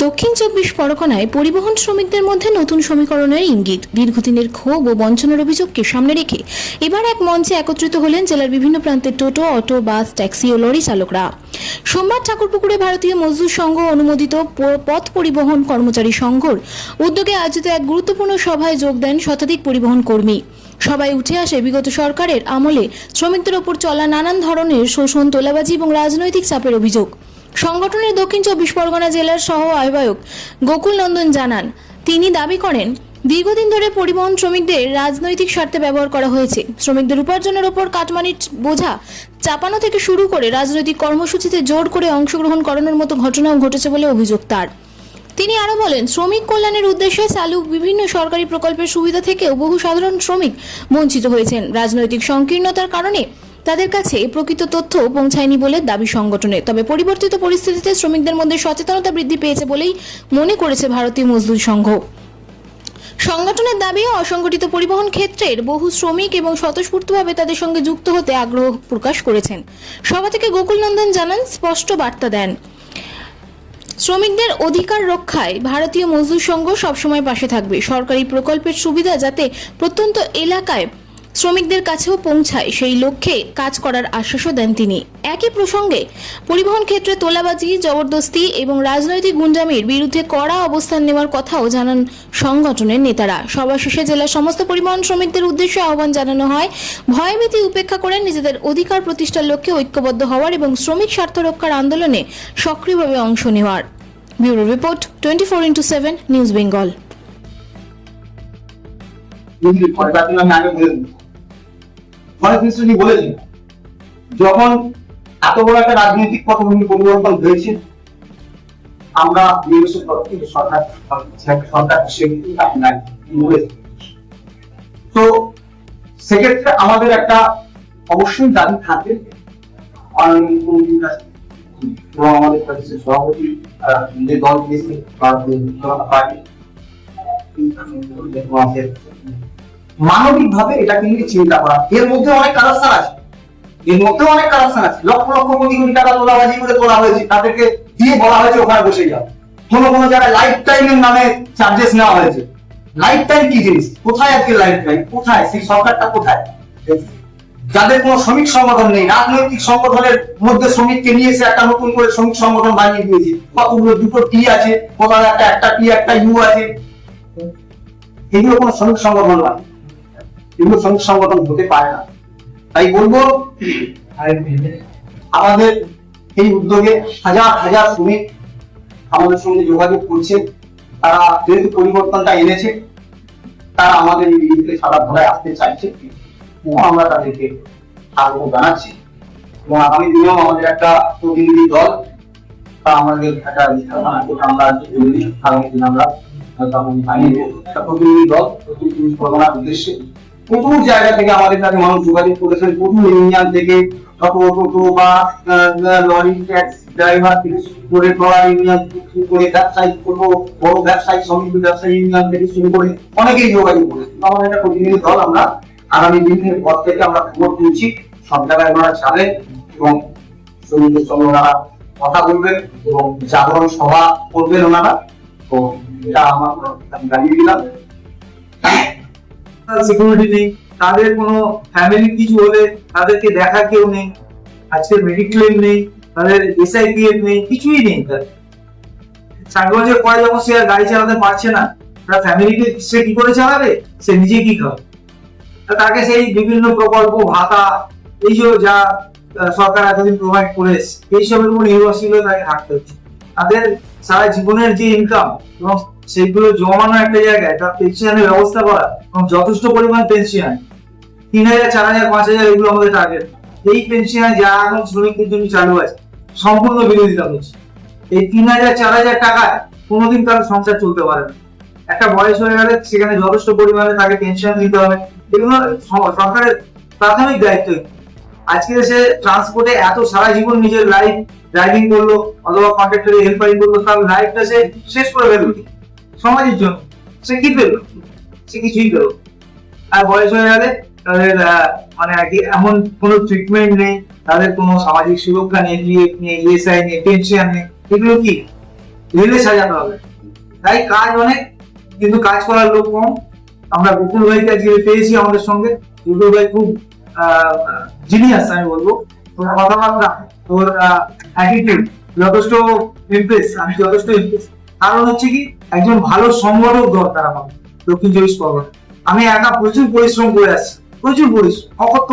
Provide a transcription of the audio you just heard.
দক্ষিণ চব্বিশ পরগনায় পরিবহন শ্রমিকদের মধ্যে নতুন সমীকরণের ইঙ্গিত। দীর্ঘদিনের ক্ষোভ ও বঞ্চনার অভিযোগকে সামনে রেখে এবার এক মঞ্চে একত্রিত হলেন জেলার বিভিন্ন প্রান্তের টোটো, অটো, বাস, ট্যাক্সি ও লরি চালকরা। সোমবার ঠাকুরপুকুরে ভারতীয় মজদুর সংঘ অনুমোদিত পথ পরিবহন কর্মচারী সংঘর উদ্যোগে আয়োজিত এক গুরুত্বপূর্ণ সভায় যোগ দেন শতাধিক পরিবহন কর্মী। সবাই উঠে আসে বিগত সরকারের আমলে শ্রমিকদের ওপর চলা নানান ধরনের শোষণ, তোলাবাজি এবং রাজনৈতিক চাপের অভিযোগ। সংগঠনের দক্ষিণ চব্বিশ পরগনা জেলার সহ আহ্বায়ক গোকুল নন্দন জানান, তিনি দাবি করেন দীর্ঘদিন ধরে পরিবহন শ্রমিকদের রাজনৈতিক স্বার্থে ব্যবহার করা হয়েছে। শ্রমিকদের উপার্জনের ওপর কাটমানির বোঝা চাপানো থেকে শুরু করে রাজনৈতিক কর্মসূচিতে জোর করে অংশগ্রহণ করানোর মতো ঘটনাও ঘটেছে বলে অভিযোগ তার। তিনি আরো বলেন, শ্রমিক কল্যাণের উদ্দেশ্যে চালু বিভিন্ন সরকারি প্রকল্পের সুবিধা থেকেও বহু সাধারণ শ্রমিক বঞ্চিত হয়েছেন। রাজনৈতিক সংকীর্ণতার কারণে তাদের কাছে প্রকৃত তথ্য পৌঁছায়নি বলে দাবি সংগঠনের। তবে পরিবর্তিত পরিস্থিতিতে শ্রমিকদের মধ্যে সচেতনতা বৃদ্ধি পেয়েছে বলেই মনে করেছে ভারতীয় মজদুর সংঘ। সংগঠনের দাবি, অসংগঠিত পরিবহন ক্ষেত্রের বহু শ্রমিক এবং স্বতঃস্ফূর্তভাবে তাদের সঙ্গে যুক্ত হতে আগ্রহ প্রকাশ করেছেন। সভা থেকে গোকুল নন্দন জানান, স্পষ্ট বার্তা দেন, শ্রমিকদের অধিকার রক্ষায় ভারতীয় মজদুর সংঘ সবসময় পাশে থাকবে। সরকারি প্রকল্পের সুবিধা যাতে প্রত্যন্ত এলাকায় শ্রমিকদের কাছেও পৌঁছায়, সেই লক্ষ্যে কাজ করার আশ্বাসও দেন তিনি। একই প্রসঙ্গে পরিবহন ক্ষেত্রে তোলাবাজি, জবরদস্তি এবং রাজনৈতিক গুঞ্জামির বিরুদ্ধে কড়া অবস্থান নেওয়ার কথাও জানান সংগঠনের নেতারা। সভা শেষে জেলার সমস্ত পরিবহন শ্রমিকদের উদ্দেশ্যে আহ্বান জানানো হয়, ভয়ভীতি উপেক্ষা করে নিজেদের অধিকার প্রতিষ্ঠার লক্ষ্যে ঐক্যবদ্ধ হওয়ার এবং শ্রমিক স্বার্থ রক্ষার আন্দোলনে সক্রিয়ভাবে অংশ নেওয়ার। Bureau report, 24x7 news Bengal. বলেছেন, যখন এত বড় একটা রাজনৈতিক পটভূমি পরিবর্তন হয়েছে, আমরা সরকার তো সেক্ষেত্রে আমাদের একটা অবশ্যই দাবি থাকে এবং আমাদের সভাপতি যে দল দিয়েছে মানবিক ভাবে এটাকে নিয়ে চিন্তা করা। এর মধ্যে অনেক কারাস্থান আছে, লক্ষ লক্ষ কোটি কোটি টাকা তোলাবাজি করে তোলা হয়েছে, তাদেরকে দিয়ে বলা হয়েছে ওখানে বসে যাও। কোন জায়গায় লাইফ টাইমের নামে চার্জেস নেওয়া হয়েছে। লাইফ টাইম কি জিনিস? কোথায় আজকে লাইফ টাইম? কোথায় সেই সরকারটা? কোথায় যাদের কোনো শ্রমিক সংগঠন নেই? রাজনৈতিক সংগঠনের মধ্যে শ্রমিককে নিয়ে এসে একটা নতুন করে শ্রমিক সংগঠন বানিয়ে দিয়েছে। কতগুলো দুটো টি আছে, কোথাও একটা টি একটা ইউ আছে। এগুলো কোনো শ্রমিক সংগঠন নয়, এগুলো শ্রমিক সংগঠন হতে পারে না। তাই বলবো, আমাদের এই উদ্যোগে হাজার হাজার শ্রমিক আমাদের সঙ্গে যোগাযোগ করছে। তারা যেহেতু পরিবর্তনটা এনেছে, তারা আমাদের এই বিরুদ্ধে সারা ধরায় আসতে চাইছে, আমরা তাদেরকে স্বাগত জানাচ্ছি। এবং আগামী দিনেও আমাদের একটা প্রতিনিধি দল আমাদের একটা আমরা আগামী দিন আমরা প্রতিনিধি দল পরগনার উদ্দেশ্যে প্রচুর জায়গা থেকে আমাদের কাছে মানুষ যোগাযোগ করেছেন। প্রচুর ইউনিয়ন থেকে, টোটো বা লরি, ট্যাক্সি ড্রাইভার থেকে শুরু করে ট্রলার ইউনিয়ন থেকে শুরু করে ব্যবসায়ী, কোনো বড় ব্যবসায়ী সমিতি, ব্যবসায়ী ইউনিয়ন থেকে শুরু করে অনেকেই যোগাযোগ করেছে। আমাদের একটা প্রতিনিধি দল আমরা আগামী দিনের পর থেকে আমরা খবর তুলছি, সব জায়গায় ওনারা যাবেন এবং শ্রমিকদের সঙ্গে ওনারা কথা বলবেন এবং জাগরণ সভা করবেন ওনারা। তো এটা আমার জানিয়ে দিলাম। সিকিউরিটি নেই, তাদের কোনো ফ্যামিলি কিছু হলে তাদেরকে দেখা কেউ নেই, আজকে মেডিক্লেম নেই, তাদের এসআইপিএফ নেই, কিছুই নেই। তাদের 60 বছর পরে যখন সে আর গাড়ি চালাতে পারছে না, তার ফ্যামিলিকে সে কি করে চালাবে? সে নিজে কি খাবে? তাকে সেই বিভিন্ন প্রকল্প, ভাতা, এই যে যা সরকার এতদিন প্রোভাইড করে এইসবের উপর নির্ভরশীল তাকে থাকতে হচ্ছে। তাদের সারা জীবনের যে ইনকাম এবং সেগুলো জমানো একটা জায়গায়, তার পেনশনের ব্যবস্থা করা এবং যথেষ্ট পরিমাণ পেনশন 3000, 4000, 5000 এগুলো আমাদের টার্গেট। এই পেনশন যা এখন শ্রমিকদের জন্য চালু আছে, সম্পূর্ণ বিরোধিতা হচ্ছে। এই 3000, 4000 টাকায় কোনোদিন তার সংসার চলতে পারে না। একটা বয়স হয়ে গেলে সেখানে যথেষ্ট পরিমাণে তাকে পেনশন দিতে হবে। এগুলো সরকারের প্রাথমিক দায়িত্ব। আজকে সে ট্রান্সপোর্টে এত সারা জীবন নিজের লাইফ ড্রাইভিং করলো অথবা কন্ট্রাক্টরে হেল্পারিং করলো, তার লাইফটা সে শেষ করে ফেললো সমাজের জন্য। সে কি পেলো? সে কিছুই পেলো। আর বয়স হয়ে গেলে তাদের মানে আর কি এমন কোনো ট্রিটমেন্ট নেই, তাদের কোনো সামাজিক সুরক্ষা নেই, ইএসআই নেই, পেনশন নেই। এগুলো কি রেলে সাজাতে হবে। তাই কাজ অনেক, কিন্তু কাজ করার লোক কম। আমরা বিপুল ভাইকে আজকে পেয়েছি আমাদের সঙ্গে। বিপুল ভাই খুব জিনিয়াস, আমি বলবো। তোর কথাবার্তা, তোর অ্যাটিটিউড যথেষ্ট ইমপ্রেস, আমি যথেষ্ট ইমপ্রেস। কারণ হচ্ছে কি, একজন ভালো সংগঠক দরকার আমার দক্ষিণ চব্বিশ পরগনা। আমি একা প্রচুর পরিশ্রম করে আসছি, প্রচুর পরিশ্রম, অকথ্য